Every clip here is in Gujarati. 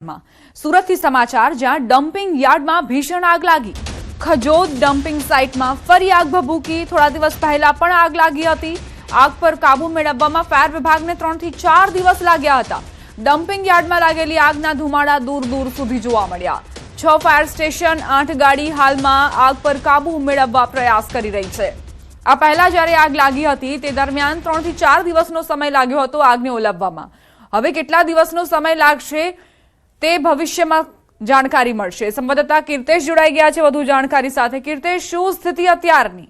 સુરતથી સમાચાર, જ્યાં ડમ્પિંગ યાર્ડમાં ભીષણ આગ લાગી। ખજોદ ડમ્પિંગ સાઇટમાં ફરી આગ ભભૂકી। થોડા દિવસ પહેલા પણ આગ લાગી હતી। આગ પર કાબુ મેળવવામાં ફાયર વિભાગને 3 થી 4 દિવસ લાગ્યા હતા। ડમ્પિંગ યાર્ડમાં લાગેલી આગના ધુમાડા દૂર દૂર સુધી જોવા મળ્યા। 6 ફાયર સ્ટેશન 8 ગાડી હાલમાં આગ પર કાબુ મેળવવા પ્રયાસ કરી રહી છે। આ પહેલા જ્યારે આગ લાગી હતી તે દરમિયાન 3 થી 4 દિવસનો સમય લાગ્યો હતો આગને ઓલવવામાં। હવે કેટલા દિવસનો સમય લાગશે તે ભવિષ્યમાં જાણકારી મળશે। સંવાદદાતા કીર્તેશ જોડાઈ ગયા છે વધુ જાણકારી સાથે। કીર્તેશ, શું સ્થિતિ અત્યારની?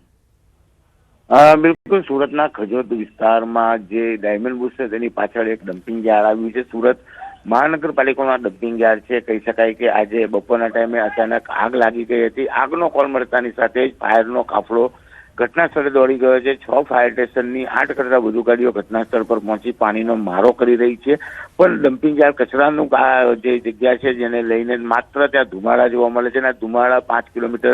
બિલકુલ, સુરતના ખજોદ વિસ્તારમાં જે ડાયમંડ બુશ છે તેની પાછળ એક ડમ્પિંગ યાર્ડ આવ્યું છે। સુરત મહાનગરપાલિકાના ડમ્પિંગ યાર્ડ છે। કહી શકાય કે આજે બપોરના ટાઈમે અચાનક આગ લાગી ગઈ હતી। આગનો કોલ મળતાની સાથે જ ફાયરનો કાફલો ઘટના સ્થળે દોડી ગયો છે। 6 ફાયર સ્ટેશનની 8 કરતાં વધુ ગાડીઓ ઘટના સ્થળ પર પહોંચી પાણીનો મારો કરી રહી છે। પણ ડમ્પિંગ યાર્ડ કચરાનું જે જગ્યા છે જેને લઈને માત્ર ત્યાં ધુમાડા જોવા મળે છે અને આ ધુમાડા 5 કિલોમીટર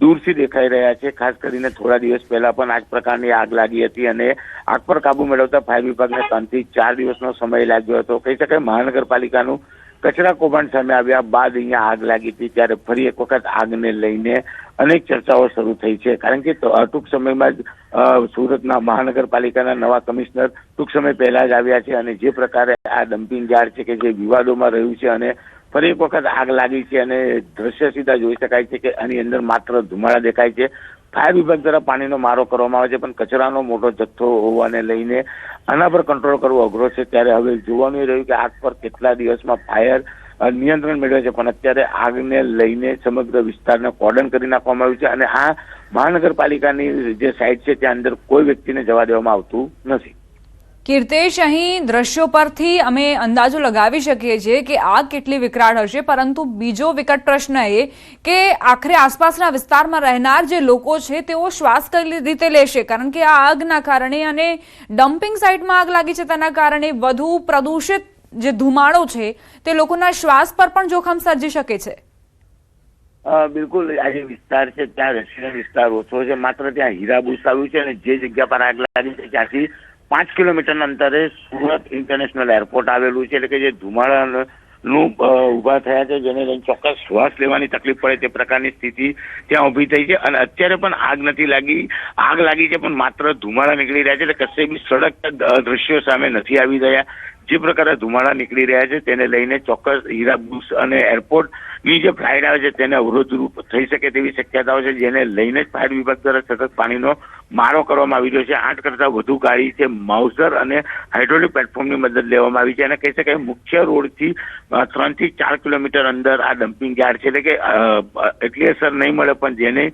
દૂરથી દેખાઈ રહ્યા છે। ખાસ કરીને થોડા દિવસ પહેલા પણ આ જ પ્રકારની આગ લાગી હતી અને આગ પર કાબુ મેળવતા ફાયર વિભાગને 3 થી 4 દિવસનો સમય લાગ્યો હતો। કહી શકાય મહાનગરપાલિકાનું કચરા કૌભાંડ સામે આવ્યા બાદ અહીંયા આગ લાગી હતી ત્યારે ફરી એક વખત આગને લઈને અનેક ચર્ચાઓ શરૂ થઈ છે। કારણ કે ટૂંક સમયમાં જ સુરતના મહાનગરપાલિકાના નવા કમિશનર ટૂંક સમય પહેલા જ આવ્યા છે અને જે પ્રકારે આ ડમ્પિંગ યાર્ડ છે કે જે વિવાદોમાં રહ્યું છે અને ફરી એક વખત આગ લાગી છે અને દ્રશ્ય સીધા જોઈ શકાય છે કે આની અંદર માત્ર ધુમાડા દેખાય છે। ફાયર વિભાગ દ્વારા પાણીનો મારો કરવામાં આવે છે પણ કચરાનો મોટો જથ્થો હોવાને લઈને આના પર કંટ્રોલ કરવો અઘરો છે। ત્યારે હવે જોવાનું રહ્યું કે આગ પર કેટલા દિવસમાં ફાયર નિયંત્રણ મેળવે છે। પણ અત્યારે આગને લઈને સમગ્ર વિસ્તારને કોર્ડન કરી નાખવામાં આવ્યું છે અને આ મહાનગરપાલિકાની જે સાઇટ છે ત્યાં અંદર કોઈ વ્યક્તિને જવા દેવામાં આવતું નથી। કીર્તેશ, અહીં દ્રશ્યો પરથી અમે અંદાજો લગાવી શકીએ છીએ કે આગ કેટલી વિકરાળ હશે, પરંતુ બીજો વિકટ પ્રશ્ન એ કે આખરે આસપાસના વિસ્તારમાં રહેનાર જે લોકો છે તેઓ શ્વાસ કઈ રીતે લેશે? કારણ કે આ આગના કારણે અને ડમ્પિંગ સાઇટમાં આગ લાગી છે તેના કારણે વધુ પ્રદૂષિત જે ધુમાડો છે તે લોકોના શ્વાસ પર પણ જોખમ સર્જી શકે છે। બિલકુલ, આ જે વિસ્તાર છે ત્યાં રેસિડેન્ટ વિસ્તાર ઓછો છે। માત્ર ત્યાં હીરાબુસ આવ્યું છે અને જે જગ્યા પર આગ લાગી છે ત્યાંથી 5 કિલોમીટરના અંતરે સુરત ઇન્ટરનેશનલ એરપોર્ટ આવેલું છે। એટલે કે જે ધુમાડાનું ઉભા થયા છે જેને લઈને ચોક્કસ શ્વાસ લેવાની તકલીફ પડે તે પ્રકારની સ્થિતિ ત્યાં ઉભી થઈ છે અને અત્યારે પણ આગ નથી લાગી। આગ લાગી છે પણ માત્ર ધુમાડા નીકળી રહ્યા છે। એટલે કશે બી સડક દ્રશ્યો સામે નથી આવી રહ્યા। જે પ્રકારે ધુમાડા નીકળી રહ્યા છે તેને લઈને ચોક્કસ હીરાબુસ અને એરપોર્ટની જે ફ્લાઇટ આવે છે તેને અવરોધરૂપ થઈ શકે તેવી શક્યતાઓ છે જેને લઈને જ ફાયર વિભાગ દ્વારા સતત પાણીનો મારો કરવામાં આવી રહ્યો છે। 8 કરતાં વધુ ગાડી છે માઉઝર અને હાઇડ્રોલિક પ્લેટફોર્મની મદદ લેવામાં આવી છે અને કહી શકાય મુખ્ય રોડથી 3 થી 4 કિલોમીટર અંદર આ ડમ્પિંગ યાર્ડ છે। એટલે કે એટલી અસર નહીં મળે પણ જેને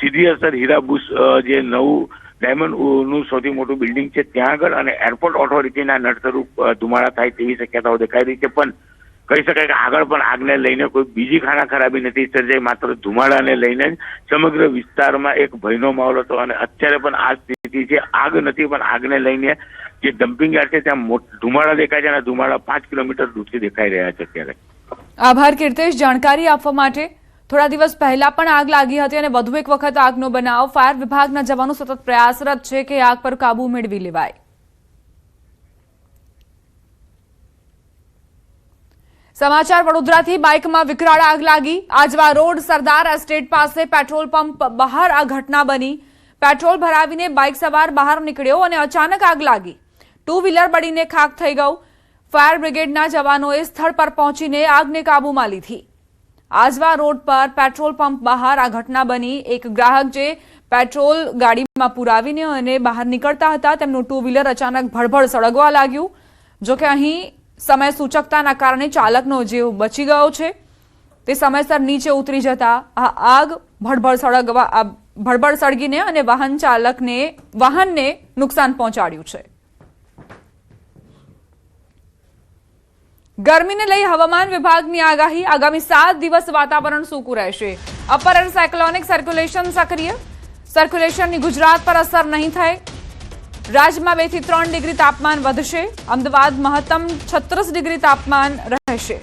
સીધી અસર હીરાબુસ જે નવું ડાયમંડનું સૌથી મોટું બિલ્ડિંગ છે ત્યાં આગળ અને એરપોર્ટ ઓથોરિટીના નડતરૂપ ધુમાડા થાય તેવી શક્યતાઓ દેખાઈ રહી છે। પણ કહી શકાય કે આગળ પણ આગને લઈને કોઈ બીજી ખાના ખરાબી નથી સર્જાઈ। માત્ર ધુમાડાને લઈને જ સમગ્ર વિસ્તારમાં એક ભયનો માહોલ હતો અને અત્યારે પણ આ સ્થિતિ છે। આગ નથી પણ આગને લઈને જે ડમ્પિંગ યાર્ડ છે ત્યાં ધુમાડા દેખાય છે અને ધુમાડા 5 કિલોમીટર દૂરથી દેખાઈ રહ્યા છે। અત્યારે આભાર કીર્તેશ જાણકારી આપવા માટે। થોડા દિવસ પહેલા પણ આગ લાગી હતી અને વધુ એક વખત આગનો બનાવ। ફાયર વિભાગના જવાનો સતત પ્રયાસરત છે કે આગ પર કાબુ મેળવી લેવાય। સમાચાર વડોદરાથી, બાઇકમાં વિકરાળ આગ લાગી। આજવા રોડ સરદાર એસ્ટેટ પાસે પેટ્રોલ પંપ બહાર આ ઘટના બની। પેટ્રોલ ભરાવીને બાઇક સવાર બહાર નીકળ્યો અને અચાનક આગ લાગી। 2 વ્હીલર બળીને ખાખ થઈ ગયું। ફાયર બ્રિગેડના જવાનોએ સ્થળ પર પહોંચીને આગને કાબૂમાં લીધી। આજવા રોડ પર પેટ્રોલ પંપ બહાર આ ઘટના બની। એક ગ્રાહક જે પેટ્રોલ ગાડીમાં પુરાવીને અને બહાર નીકળતા હતા તેમનું 2 વ્હીલર અચાનક ભડભડ સળગવા લાગ્યું। જોકે અહીં સમય સૂચકતાના કારણે ચાલકનો જીવ બચી ગયો છે। તે સમયસર નીચે ઉતરી જતા આ આગ ભડભડ સળગીને અને વાહનને નુકસાન પહોંચાડ્યું છે। ગરમીને લઈ હવામાન વિભાગની આગાહી। આગામી 7 દિવસ વાતાવરણ સૂકું રહેશે। અપર એર સાયક્લોનિક સર્ક્યુલેશન સક્રિય। સર્ક્યુલેશનની ગુજરાત પર અસર નહીં થાય। રાજ્યમાં 2 થી 3 ડિગ્રી તાપમાન વધશે। અમદાવાદ મહત્તમ 36 ડિગ્રી તાપમાન રહેશે।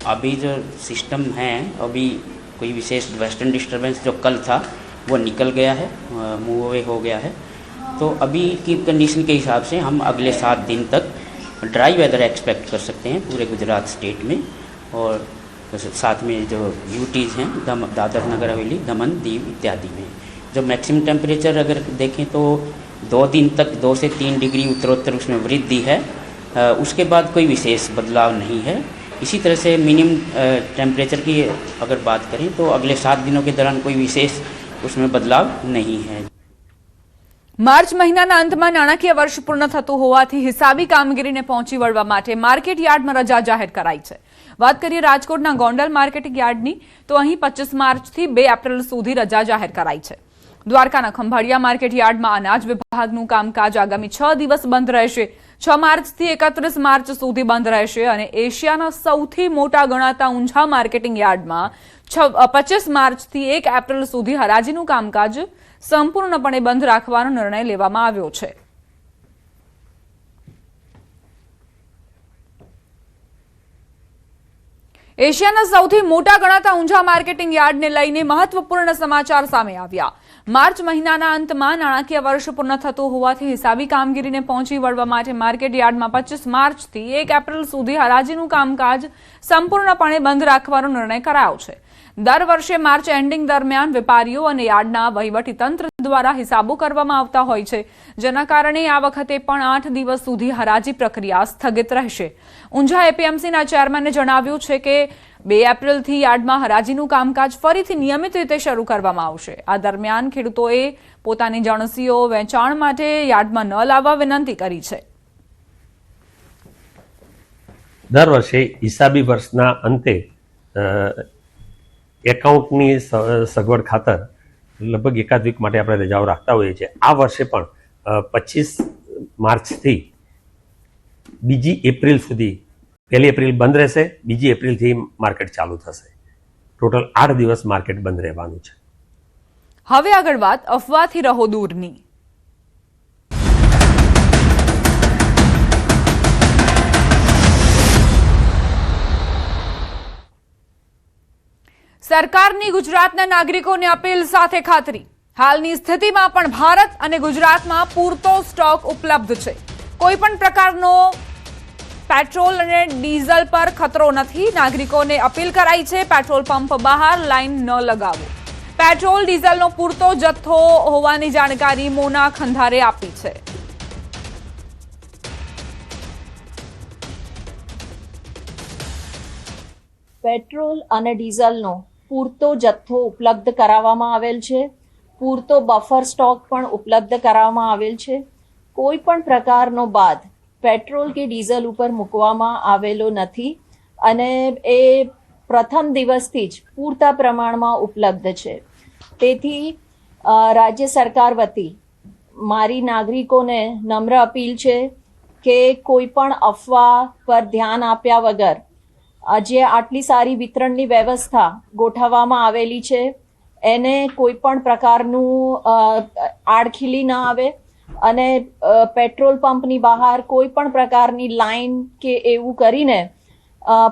अभी जो सिस्टम है अभी कोई विशेष वेस्टर्न डिस्टर्बेंस जो कल था वो निकल गया है, मूव अवे हो गया है। तो अभी की कंडीशन के हिसाब से हम अगले 7 दिन तक ड्राई वेदर एक्सपेक्ट कर सकते हैं पूरे गुजरात स्टेट में। और साथ में जो यूटीज़ हैं दादर नगर हवेली, दमन, दीव इत्यादि में जो मैक्सिमम टेम्परेचर अगर देखें तो 2 दिन तक 2 से 3 डिग्री उत्तरोत्तर उसमें वृद्धि है। उसके बाद कोई विशेष बदलाव नहीं है। इसी तरह से मिनिमम टेम्परेचर की अगर बात करें तो अगले 7 दिनों के दौरान कोई विशेष उसमें बदलाव नहीं है। માર્ચ મહિનાના અંતમાં નાણાકીય વર્ષ પૂર્ણ થતું હોવાથી હિસાબી કામગીરીને પહોંચી વળવા માટે માર્કેટ યાર્ડમાં રજા જાહેર કરાઈ છે। વાત કરીએ રાજકોટના ગોંડલ માર્કેટિંગ યાર્ડની તો અહીં 25 માર્ચથી 2 એપ્રિલ સુધી રજા જાહેર કરાઈ છે। દ્વારકાના ખંભાળિયા માર્કેટ યાર્ડમાં અનાજ વિભાગનું કામકાજ આગામી 6 દિવસ બંધ રહેશે। 6 માર્ચથી 31 માર્ચ સુધી બંધ રહેશે અને એશિયાના સૌથી મોટા ગણાતા ઊંઝા માર્કેટિંગ યાર્ડમાં 25 માર્ચથી 1 એપ્રિલ સુધી હરાજીનું કામકાજ સંપૂર્ણપણે બંધ રાખવાનો નિર્ણય લેવામાં આવ્યો છે। એશિયાના સૌથી મોટા ગણાતા ઊંઝા માર્કેટિંગ યાર્ડને લઈને મહત્વપૂર્ણ સમાચાર સામે આવ્યા। માર્ચ મહિનાના અંતમાં નાણાકીય વર્ષ પૂર્ણ થતું હોવાથી હિસાબી કામગીરીને પહોંચી વળવા માટે માર્કેટ યાર્ડમાં 25 માર્ચથી 1 એપ્રિલ સુધી હરાજીનું કામકાજ સંપૂર્ણપણે બંધ રાખવાનો નિર્ણય કરાયો છે। દર વર્ષે માર્ચ એન્ડિંગ દરમિયાન વેપારીઓ અને યાર્ડના વહીવટી તંત્ર દ્વારા હિસાબો કરવામાં આવતા હોય છે, જેના કારણે આ વખતે પણ 8 દિવસ સુધી હરાજી પ્રક્રિયા સ્થગિત રહેશે। ઊંઝા એપીએમસીના ચેરમેને જણાવ્યું છે કે 2 એપ્રિલથી યાર્ડમાં હરાજીનું કામકાજ ફરીથી નિયમિત રીતે શરૂ કરવામાં આવશે। આ દરમિયાન ખેડૂતોએ પોતાની જણસીઓ વેચાણ માટે યાર્ડમાં ન લાવવા વિનંતી કરી છે। દર વર્ષે હિસાબી વર્ષના અંતે એકાઉન્ટની સગવડ ખાતર લગભગ એકાદ વીક માટે આપણે રજાઓ રાખતા હોઈએ છીએ। આ વર્ષે પણ 25 માર્ચથી 2 એપ્રિલ સુધી 1 એપ્રિલ બંધ રહેશે, 2 એપ્રિલથી માર્કેટ ચાલુ થશે। ટોટલ 8 દિવસ માર્કેટ બંધ રહેવાનું છે। હવે આગળ વાત અફવાથી રહો દૂરની। સરકારની ગુજરાતના નાગરિકોને અપીલ સાથે ખાતરી। હાલની સ્થિતિમાં પણ ભારત અને ગુજરાતમાં પૂરતો સ્ટોક ઉપલબ્ધ છે। કોઈ પણ પ્રકારનો પેટ્રોલ અને ડીઝલ પર ખતરો નથી। નાગરિકોને અપીલ કરાઈ છે પેટ્રોલ પંપ બહાર લાઈન ન લગાવો। પેટ્રોલ ડીઝલનો પૂરતો જથ્થો હોવાની જાણકારી મોના ખંધારે આપી છે। પેટ્રોલ અને ડીઝલનો પૂરતો જથ્થો ઉપલબ્ધ કરાવવામાં આવેલ છે। પૂરતો બફર સ્ટોક પણ ઉપલબ્ધ કરાવવામાં આવેલ છે। કોઈ પણ પ્રકારનો બાદ પેટ્રોલ કે ડીઝલ ઉપર મૂકવામાં આવેલો નથી અને એ પ્રથમ દિવસથી જ પૂરતા પ્રમાણમાં ઉપલબ્ધ છે। તેથી રાજ્ય સરકાર વતી મારી નાગરિકોને નમ્ર અપીલ છે કે કોઈ પણ અફવા પર ધ્યાન આપ્યા વગર જે આટલી સારી વિતરણની વ્યવસ્થા ગોઠવવામાં આવેલી છે એને કોઈ પણ પ્રકારનું આડખીલી ન આવે અને પેટ્રોલ પંપની બહાર કોઈ પણ પ્રકારની લાઈન કે એવું કરીને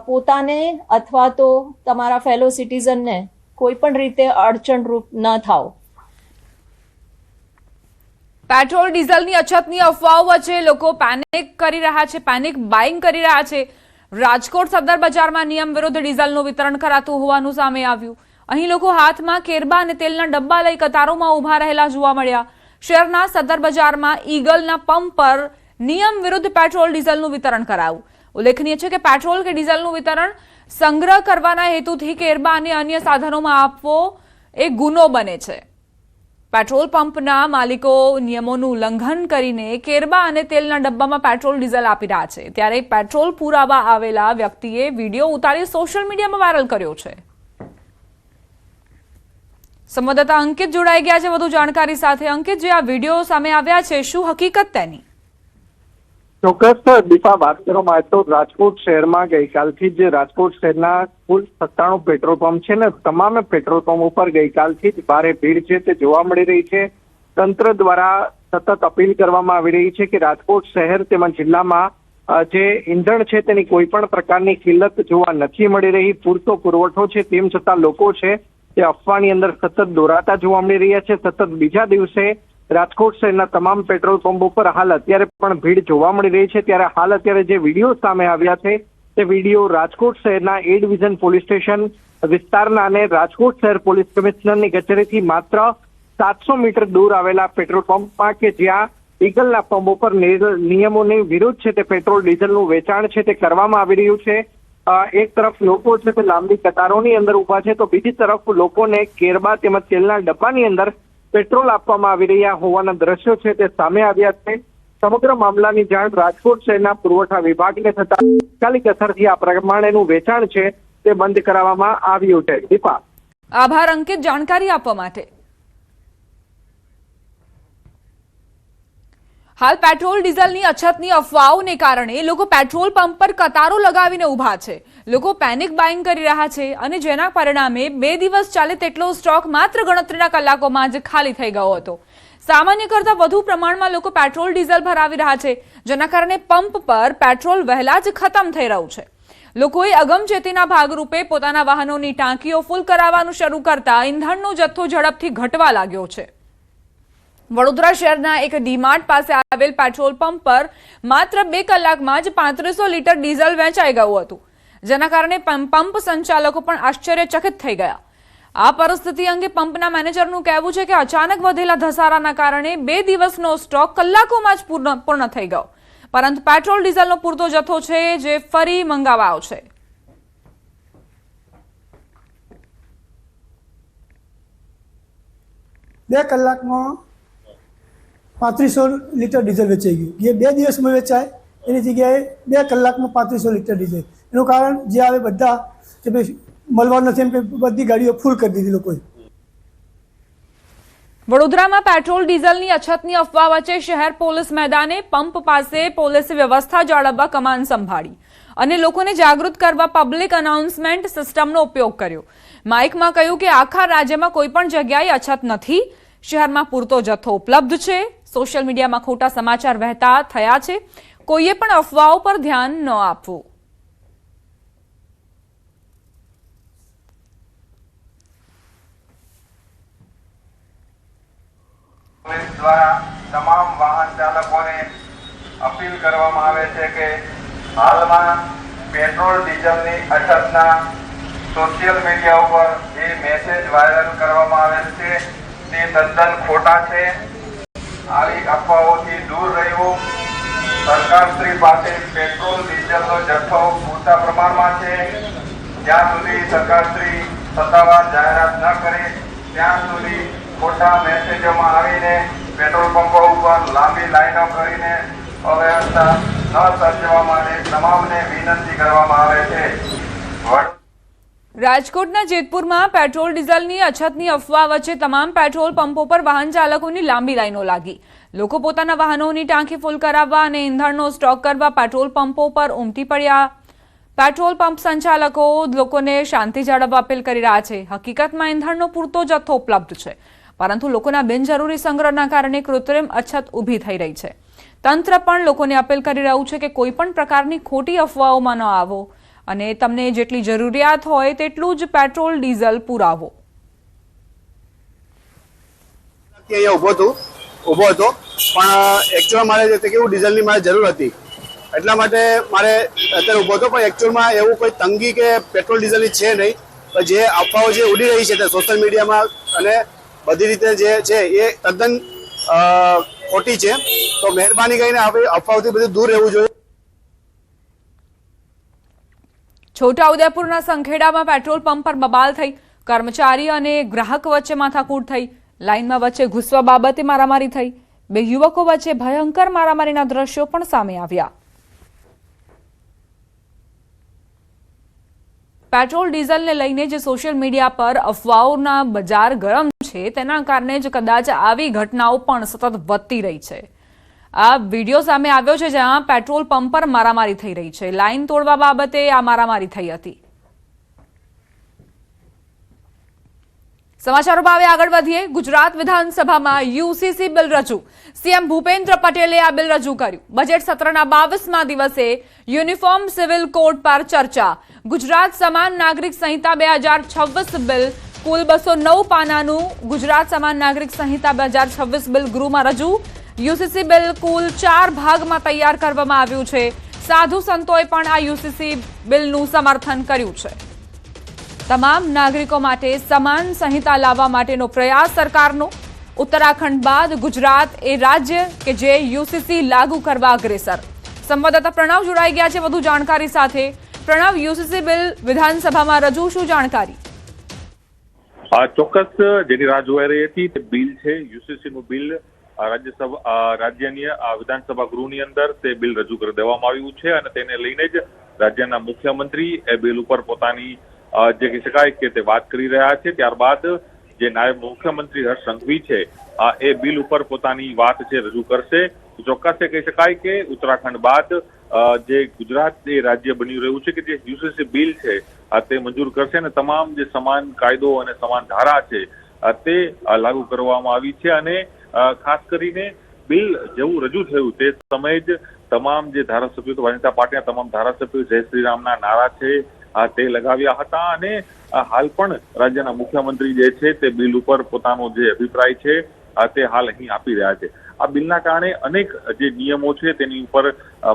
પોતાને અથવા તો તમારા ફેલો સિટીઝનને કોઈ પણ રીતે અડચણરૂપ ન થાઓ। પેટ્રોલ ડીઝલની અછતની અફવાઓ વચ્ચે લોકો પેનિક કરી રહ્યા છે, પેનિક બાઇંગ કરી રહ્યા છે। રાજકોટ સદર બજારમાં નિયમ વિરુદ્ધ ડીઝલનું વિતરણ કરાતું હોવાનું સામે આવ્યું। અહીં લોકો હાથમાં કેરબા અને તેલના ડબ્બા લઈ કતારોમાં ઉભા રહેલા જોવા મળ્યા। શહેરના સદર બજારમાં ઈગલના પંપ પર નિયમ વિરુદ્ધ પેટ્રોલ ડીઝલનું વિતરણ કરાયું। ઉલ્લેખનીય છે કે પેટ્રોલ કે ડીઝલનું વિતરણ સંગ્રહ કરવાના હેતુથી કેરબા અને અન્ય સાધનોમાં આપવો એ ગુનો બને છે। પેટ્રોલ પંપના માલિકો નિયમોનું ઉલ્લંઘન કરીને કેરબા અને તેલના ડબ્બામાં પેટ્રોલ ડીઝલ આપી રહ્યા છે। ત્યારે પેટ્રોલ પુરાવા આવેલા વ્યક્તિએ વિડીયો ઉતારી સોશિયલ મીડિયામાં વાયરલ કર્યો છે। સંવાદદાતા અંકિત જોડાઈ ગયા છે વધુ જાણકારી સાથે। અંકિત, જે આ વિડીયો સામે આવ્યા છે, શું હકીકત તેની? ચોક્કસ દીપા, વાત કરવામાં આવે તો રાજકોટ શહેરમાં ગઈકાલથી જ રાજકોટ શહેરના કુલ 97 પેટ્રોલ પંપ છે ને તમામ પેટ્રોલ પંપ ઉપર ગઈકાલથી જ ભારે ભીડ છે તે જોવા મળી રહી છે। તંત્ર દ્વારા સતત અપીલ કરવામાં આવી રહી છે કે રાજકોટ શહેર તેમજ જિલ્લામાં જે ઈંધણ છે તેની કોઈ પણ પ્રકારની કિલ્લત જોવા નથી મળી રહી। પૂરતો પુરવઠો છે તેમ છતાં લોકો છે તે અફવાની અંદર સતત દોરાતા જોવા મળી રહ્યા છે। સતત બીજા દિવસે રાજકોટ શહેરના તમામ પેટ્રોલ પંપ ઉપર હાલ અત્યારે પણ ભીડ જોવા મળી રહી છે. ત્યારે હાલ અત્યારે જે વિડીયો સામે આવ્યા છે તે વિડીયો રાજકોટ શહેરના એ ડિવિઝન પોલીસ સ્ટેશન વિસ્તારના અને રાજકોટ શહેર પોલીસ કમિશનરની કચેરીથી માત્ર 700 મીટર દૂર આવેલા પેટ્રોલ પંપમાં કે જ્યાં ડીઝલના પંપ ઉપર નિયમોની વિરુદ્ધ છે તે પેટ્રોલ ડીઝલનું વેચાણ છે તે કરવામાં આવી રહ્યું છે. એક તરફ લોકો છે તે લાંબી કતારોની અંદર ઉભા છે તો બીજી તરફ લોકોને કેરબા તેમજ તેલના ડબ્બાની અંદર પેટ્રોલ આપવામાં આવી રહ્યા હોવાના દ્રશ્યો છે તે સામે આવ્યા છે. સમગ્ર મામલાની જાણ રાજકોટ શહેરના પુરવઠા વિભાગને થતા તાત્કાલિક અસરથી આ પ્રમાણેનું વેચાણ છે તે બંધ કરાવવામાં આવ્યું છે. દીપા, આભાર અંકિત જાણકારી આપવા માટે. હાલ પેટ્રોલ ડીઝલની અછતની અફવાઓને કારણે લોકો પેટ્રોલ પંપ પર કતારો લગાવીને ઉભા છે. લોકો પેનિક બાઇંગ કરી રહ્યા છે અને જેના પરિણામે 2 દિવસ ચાલે તેટલો સ્ટોક માત્ર ગણતરીના કલાકોમાં જ ખાલી થઈ ગયો હતો. સામાન્ય કરતાં વધુ પ્રમાણમાં લોકો પેટ્રોલ ડીઝલ ભરાવી રહ્યા છે, જેના કારણે પંપ પર પેટ્રોલ વહેલા જ ખતમ થઈ રહ્યું છે. લોકોએ અગમચેતીના ભાગરૂપે પોતાના વાહનોની ટાંકીઓ ફૂલ કરાવવાનું શરૂ કરતા ઇંધણનો જથ્થો ઝડપથી ઘટવા લાગ્યો છે. વડોદરા શહેરના એક ડીમાર્ટ પાસે આવેલ પેટ્રોલ પંપ પર માત્ર 2 કલાકમાં જ 3500 લીટર ડીઝલ વેચાઈ ગયું હતું, જેના કારણે પંપ સંચાલકો પણ આશ્ચર્યચકિત થઈ ગયા. આ પરિસ્થિતિ અંગે પંપના મેનેજરનું કહેવું છે કે અચાનક વધેલા ધસારાના કારણે 2 દિવસનો સ્ટોક કલાકોમાં જ પૂર્ણ થઈ ગયો, પરંતુ પેટ્રોલ ડીઝલનો પૂરતો જથ્થો છે જે ફરી મંગાવાયો છે. બે કલાકમાં 3500 લીટર ડીઝલ વેચાઈ ગયું. જે 2 દિવસમાં વેચાય એની જગ્યાએ 2 કલાકમાં 3500 લીટર ડીઝલ. એનું કારણ જે આવે બધા કે ભાઈ મળવાનું નથી એમ કે બધી ગાડીઓ ફૂલ કરી દીધી લોકોએ. વડોદરામાં પેટ્રોલ ડીઝલની અછતની અફવા વચ્ચે શહેર પોલીસ મેદાને પંપ પાસે પોલીસે વ્યવસ્થા જાળવવા કમાન સંભાળી અને લોકોને જાગૃત કરવા પબ્લિક અનાઉન્સમેન્ટ સિસ્ટમનો ઉપયોગ કર્યો. માઇકમાં કહ્યું કે આખા રાજ્યમાં કોઈ પણ જગ્યાએ અછત નથી, શહેરમાં પૂરતો જથ્થો ઉપલબ્ધ છે. સોશિયલ મીડિયામાં ખોટા સમાચાર વહેતા થયા છે, કોઈએ પણ અફવાઓ પર ધ્યાન ન આપવું. પોલીસ દ્વારા તમામ વાહન ચાલકોને અપીલ કરવામાં આવે છે કે હાલમાં પેટ્રોલ ડીઝલની અછતના સોશિયલ મીડિયા ઉપર જે મેસેજ વાયરલ કરવામાં આવેલ છે તે તદ્દન ખોટા છે. આવી અફવાઓથી દૂર રહેવું. સરકારશ્રી પાસે પેટ્રોલ ડીઝલનો જથ્થો પૂરતા પ્રમાણમાં છે. જ્યાં સુધી સરકારશ્રી સત્તાવાર જાહેરાત ન કરે ત્યાં સુધી ખોટા મેસેજોમાં આવીને પેટ્રોલ પંપો ઉપર લાંબી લાઈનો કરીને અવ્યવસ્થા ન સર્જવા માટે તમામને વિનંતી કરવામાં આવે છે. રાજકોટના જેતપુરમાં પેટ્રોલ ડીઝલની અછતની અફવા વચ્ચે તમામ પેટ્રોલ પંપો પર વાહન ચાલકોની લાંબી લાઈનો લાગી. લોકો પોતાના વાહનોની ટાંકી ફૂલ કરાવવા અને ઇંધણનો સ્ટોક કરવા પેટ્રોલ પંપો પર ઉમટી પડ્યા. પેટ્રોલ પંપ સંચાલકો લોકોને શાંતિ જાળવવા અપીલ કરી રહ્યા છે. હકીકતમાં ઇંધણનો પૂરતો જથ્થો ઉપલબ્ધ છે, પરંતુ લોકોના બિનજરૂરી સંગ્રહના કારણે કૃત્રિમ અછત ઊભી થઈ રહી છે. તંત્ર પણ લોકોને અપીલ કરી રહ્યું છે કે કોઈ પણ પ્રકારની ખોટી અફવાઓમાં ન આવો અને તમને જેટલી જરૂરિયાત હોય તેટલું જ પેટ્રોલ ડીઝલ પુરાવો. અહીંયા ઊભો હતો પણ એકચ્યુઅલ મારે કેવું ડીઝલની મારે જરૂર હતી, એટલા માટે મારે અત્યારે ઊભો હતો. પણ એકચ્યુઅલમાં એવું કોઈ તંગી કે પેટ્રોલ ડીઝલની છે નહીં. જે અફવાઓ જે ઉડી રહી છે તે સોશિયલ મીડિયામાં અને બધી રીતે જે છે એ તદ્દન ખોટી છે. તો મહેરબાની કરીને આપણે અફવાઓથી બધું દૂર રહેવું જોઈએ. છોટાઉદેપુરના સંખેડામાં પેટ્રોલ પંપ પર બબાલ થઈ. કર્મચારી અને ગ્રાહક વચ્ચે માથાકૂટ થઈ. લાઇનમાં વચ્ચે ઘૂસવા બાબતે મારામારી થઈ. 2 યુવકો વચ્ચે ભયંકર મારામારીના દ્રશ્યો પણ સામે આવ્યા. પેટ્રોલ ડીઝલને લઈને જે સોશિયલ મીડિયા પર અફવાઓના બજાર ગરમ છે તેના કારણે જ કદાચ આવી ઘટનાઓ પણ સતત વધતી રહી છે. આ વિડીયો સામે આવ્યો છે જ્યાં પેટ્રોલ પંપ પર મારામારી થઈ રહી છે. લાઇન તોડવા બાબતે આ મારામારી થઈ હતી. સમાચારોમાં હવે આગળ વધીએ. ગુજરાત વિધાનસભામાં યુસીસી બિલ રજૂ. સીએમ ભૂપેન્દ્ર પટેલે આ બિલ રજૂ કર્યું. બજેટ સત્રના 22મા દિવસે યુનિફોર્મ સિવિલ કોડ પર ચર્ચા. ગુજરાત સમાન નાગરિક સંહિતા 2026 બિલ કુલ 209 પાનાનું ગુજરાત સમાન નાગરિક સંહિતા 2026 બિલ ગૃહમાં રજૂ. યુસીસી બિલ કુલ 4 ભાગમાં તૈયાર કરવામાં આવ્યું છે. સાધુ સંતોએ પણ આ યુસીસી બિલનું સમર્થન કર્યું છે. તમામ નાગરિકો માટે સમાન સંહિતા લાવવા માટેનો પ્રયાસ સરકારનો. ઉત્તરાખંડ બાદ ગુજરાત એ રાજ્ય કે જે યુસીસી લાગુ કરવા અગ્રેસર. સંવાદદાતા પ્રણવ જોડાઈ ગયા છે વધુ જાણકારી સાથે. પ્રણવ, યુસીસી બિલ વિધાનસભામાં રજૂ, શું જાણકારી? ચોક્કસ જેની રાહ જોવાઈ રહી હતી તે બિલ છે યુસીસી નું બિલ રાજ્યની વિધાનસભા ગૃહની અંદર તે બિલ રજૂ કરી દેવામાં આવ્યું છે અને તેને લઈને જ રાજ્યના મુખ્યમંત્રી એ બિલ ઉપર પોતાની જે કહી શકાય કે તે વાત કરી રહ્યા છે. ત્યારબાદ જે નાયબ મુખ્યમંત્રી હર્ષ સંઘવી છે એ બિલ ઉપર પોતાની વાત છે રજૂ કરશે. ચોક્કસ કહી શકાય કે ઉત્તરાખંડ બાદ જે ગુજરાત એ રાજ્ય બની રહ્યું છે કે જે યુસીસી બિલ છે તે મંજૂર કરશે અને તમામ જે સમાન કાયદો અને સમાન ધારા છે તે લાગુ કરવામાં આવી છે. અને ખાસ કરીને બિલ જેવું રજૂ થયું તે સમયે જ તમામ જે ધારાસભ્યો ભારતીય જનતા પાર્ટીના તમામ ધારાસભ્યો જય શ્રી રામના નારા છે તે લગાવ્યા હતા અને હાલ પણ રાજ્યના મુખ્યમંત્રી જે છે તે બિલ ઉપર પોતાનો જે અભિપ્રાય છે તે હાલ અહીં આપી રહ્યા છે. આ બિલના કારણે અનેક જે નિયમો છે તેની ઉપર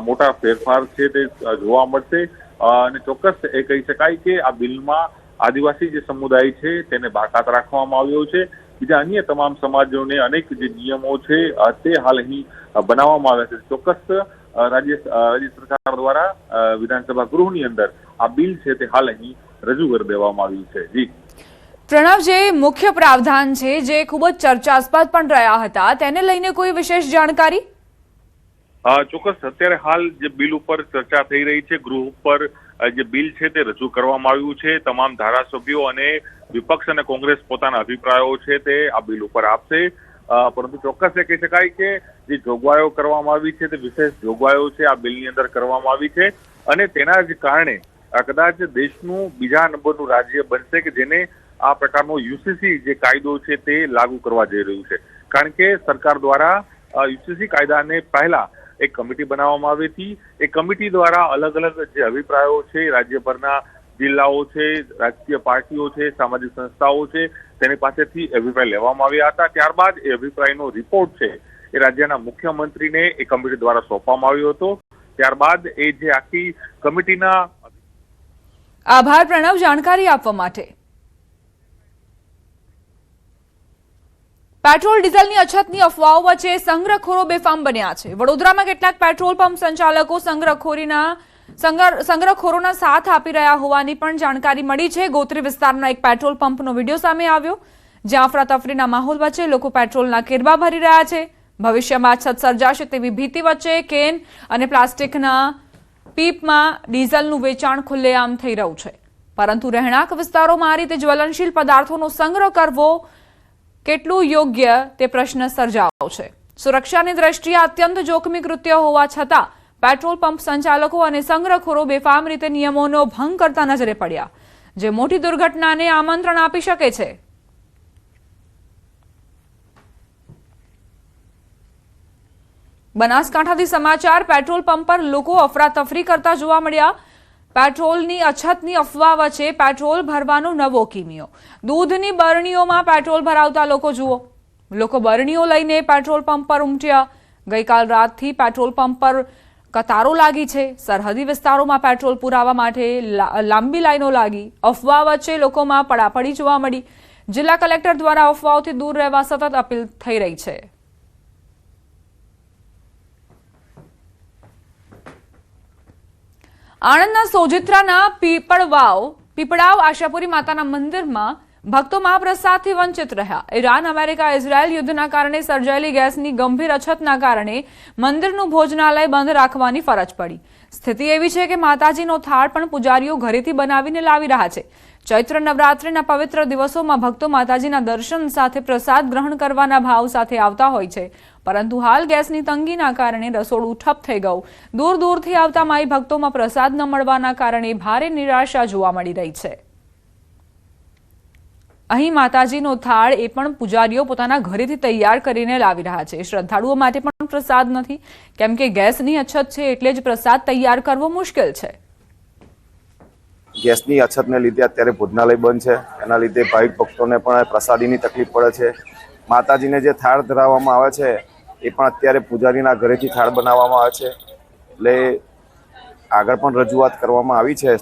મોટા ફેરફાર છે તે જોવા મળશે અને ચોક્કસ એ કહી શકાય કે આ બિલમાં આદિવાસી જે સમુદાય છે તેને બાકાત રાખવામાં આવ્યો છે. બીજા અન્ય તમામ સમાજોને અનેક જે નિયમો છે તે હાલ અહીં બનાવવામાં આવ્યા છે. ચોક્કસ રાજ્ય સરકાર દ્વારા વિધાનસભા ગૃહની અંદર આ બિલ છે તે હાલ અહીં રજૂ કરી દેવામાં આવ્યું છે. જી પ્રણવ, જે મુખ્ય પ્રાવધાન છે જે ખૂબ જ ચર્ચાસ્પદ પણ રહ્યા હતા તેને લઈને કોઈ વિશેષ જાણકારી? ચોક્કસ અત્યારે હાલ જે બિલ ઉપર ચર્ચા થઈ રહી છે, ગૃહ ઉપર જે બિલ છે તે રજૂ કરવામાં આવ્યું છે. તમામ ધારાસભ્યો અને વિપક્ષ અને કોંગ્રેસ પોતાના અભિપ્રાયો છે તે આ બિલ ઉપર આપશે. પરંતુ ચોક્કસ એ કહી શકાય કે જે જોગવાઈઓ કરવામાં આવી છે તે વિશેષ જોગવાઈઓ છે આ બિલની અંદર કરવામાં આવી છે અને તેના જ કારણે કદાચ દેશનું બીજા નંબરનું રાજ્ય બનશે કે જેને આ પ્રકારનો યુસીસી જે કાયદો છે તે લાગુ કરવા જઈ રહ્યું છે. કારણ કે સરકાર દ્વારા યુસીસી કાયદાને પહેલા એક કમિટી બનાવવામાં આવી હતી. એ કમિટી દ્વારા અલગ અલગ જે અભિપ્રાયો છે રાજ્યભરના જિલ્લાઓ છે, રાજકીય પાર્ટીઓ છે, સામાજિક સંસ્થાઓ છે તેની પાસેથી અભિપ્રાય લેવામાં આવ્યા હતા. ત્યારબાદ એ અભિપ્રાયનો રિપોર્ટ છે એ રાજ્યના મુખ્યમંત્રીને એ કમિટી દ્વારા સોંપવામાં આવ્યો હતો. ત્યારબાદ એ જે આખી કમિટીના આભાર પ્રણવ જાણકારી આપવા માટે. પેટ્રોલ ડીઝલની અછતની અફવાઓ વચ્ચે સંગ્રહખોરો બેફામ બન્યા છે. વડોદરામાં કેટલાક પેટ્રોલ પંપ સંચાલકો સંગ્રહખોરોના સાથ આપી રહ્યા હોવાની પણ જાણકારી મળી છે. ગોત્રી વિસ્તારના એક પેટ્રોલ પંપનો વિડીયો સામે આવ્યો જ્યાં અફરાતફરીના માહોલ વચ્ચે લોકો પેટ્રોલના કેરબા ભરી રહ્યા છે. ભવિષ્યમાં અછત સર્જાશે તેવી ભીતિ વચ્ચે કેન અને પ્લાસ્ટિકના પીપમાં ડીઝલનું વેચાણ ખુલ્લેઆમ થઈ રહ્યું છે. પરંતુ રહેણાંક વિસ્તારોમાં આ રીતે જ્વલનશીલ પદાર્થોનો સંગ્રહ કરવો કેટલું યોગ્ય તે પ્રશ્ન સર્જાયો છે. સુરક્ષાની દ્રષ્ટિએ અત્યંત જોખમી કૃત્ય હોવા છતાં પેટ્રોલ પંપ સંચાલકો અને સંગ્રહખોરો બેફામ રીતે નિયમોનો ભંગ કરતા નજરે પડ્યા જે મોટી દુર્ઘટનાને આમંત્રણ આપી શકે છે. બનાસકાંઠાથી સમાચાર. પેટ્રોલ પંપ પર લોકો અફરાતફરી કરતા જોવા મળ્યા. પેટ્રોલની અછતની અફવા વચ્ચે પેટ્રોલ ભરવાનો નવો કિમિયો. દૂધની બરણીઓમાં પેટ્રોલ ભરાવતા લોકો જુઓ. લોકો બરણીઓ લઈને પેટ્રોલ પંપ પર ઉમટ્યા. ગઈકાલ રાતથી પેટ્રોલ પંપ પર કતારો લાગી છે. સરહદી વિસ્તારોમાં પેટ્રોલ પુરાવા માટે લાંબી લાઈનો લાગી. અફવા વચ્ચે લોકોમાં પડાપડી જોવા મળી. જિલ્લા કલેક્ટર દ્વારા અફવાઓથી દૂર રહેવા સતત અપીલ થઈ રહી છે. આણંદના સોજિત્રાના પીપળાવ આશાપુરી માતાના મંદિરમાં ભક્તો મહાપ્રસાદથી વંચિત રહ્યા. ઈરાન, અમેરિકા, ઇઝરાયલ યુદ્ધના કારણે સર્જાયેલી ગેસની ગંભીર અછતના કારણે મંદિરનું ભોજનાલય બંધ રાખવાની ફરજ પડી. સ્થિતિ એવી છે કે માતાજીનો થાળ પણ પૂજારીઓ ઘરેથી બનાવીને લાવી રહ્યા છે. ચૈત્ર નવરાત્રિના પવિત્ર દિવસોમાં ભક્તો માતાજીના દર્શન સાથે પ્રસાદ ગ્રહણ કરવાના ભાવ સાથે આવતા હોય છે. પરંતુ હાલ ગેસની તંગીના કારણે રસોડું ઠપ થઈ ગયું. દૂર દૂરથી આવતા માઈ ભક્તોમાં પ્રસાદ ન મળવાના કારણે ભારે નિરાશા જોવા મળી રહી છે. અહીં માતાજીનો થાળ એ પણ પૂજારીઓ પોતાના ઘરેથી તૈયાર કરીને લાવી રહ્યા છે. શ્રદ્ધાળુઓ માટે પણ પ્રસાદ નથી કેમ કે ગેસની અછત છે એટલે જ પ્રસાદ તૈયાર કરવો મુશ્કેલ છે. ગેસની અછતને લીધે અત્યારે ભોજનાલય બંધ છે. એના લીધે ભાવિક ભક્તોને પણ પ્રસાદીની તકલીફ પડે છે. માતાજીને જે થાળ ધરાવવામાં આવે છે એ પણ અત્યારે પૂજારીના ઘરેથી થાળ બનાવવામાં આવે છે. એટલે આગળ પણ રજૂઆત કરવામાં આવી છે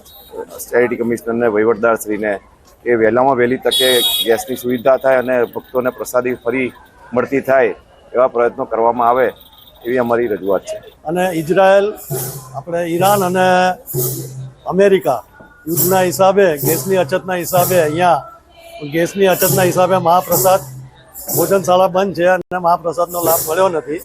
ચેરિટી કમિશનરને, વહીવટદારશ્રીને, કે વહેલામાં વહેલી તકે ગેસની સુવિધા થાય અને ભક્તોને પ્રસાદી ફરી મળતી થાય એવા પ્રયત્નો કરવામાં આવે એવી અમારી રજૂઆત છે. અને ઇઝરાયલ, આપણે ઈરાન અને અમેરિકા યુદ્ધના હિસાબે, ગેસની અછતના હિસાબે અહીંયા ગેસની અછતના હિસાબે મહાપ્રસાદ ભોજનશાળા બંધ છે અને મહાપ્રસાદનો લાભ મળ્યો નથી.